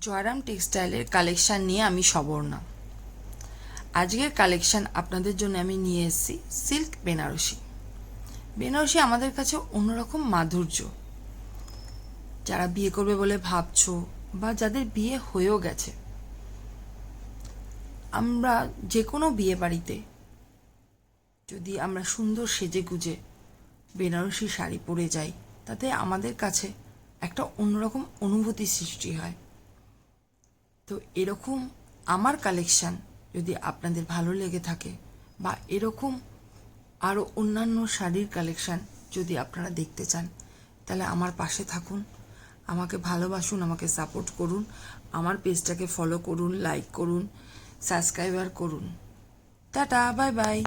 Jayram টেক্সটাইলের collection নিয়ে আমি সবর্ণা। আজকের কালেকশান আপনাদের জন্য আমি নিয়ে এসেছি সিল্ক বেনারসি। বেনারসি আমাদের কাছে অন্যরকম মাধুর্য। যারা বিয়ে করবে বলে ভাবছো বা যাদের বিয়ে হয়েও গেছে, আমরা যে কোনো বিয়ে বাড়িতে যদি আমরা সুন্দর সেজে গুজে বেনারসি শাড়ি পরে যাই, তাতে আমাদের কাছে একটা অন্যরকম অনুভূতি সৃষ্টি হয়। তো এরকম আমার কালেকশান যদি আপনাদের ভালো লেগে থাকে বা এরকম আরও অন্যান্য শাড়ির কালেকশান যদি আপনারা দেখতে চান, তাহলে আমার পাশে থাকুন, আমাকে ভালোবাসুন, আমাকে সাপোর্ট করুন, আমার পেজটাকে ফলো করুন, লাইক করুন, সাবস্ক্রাইবার করুন। Tata, bye bye.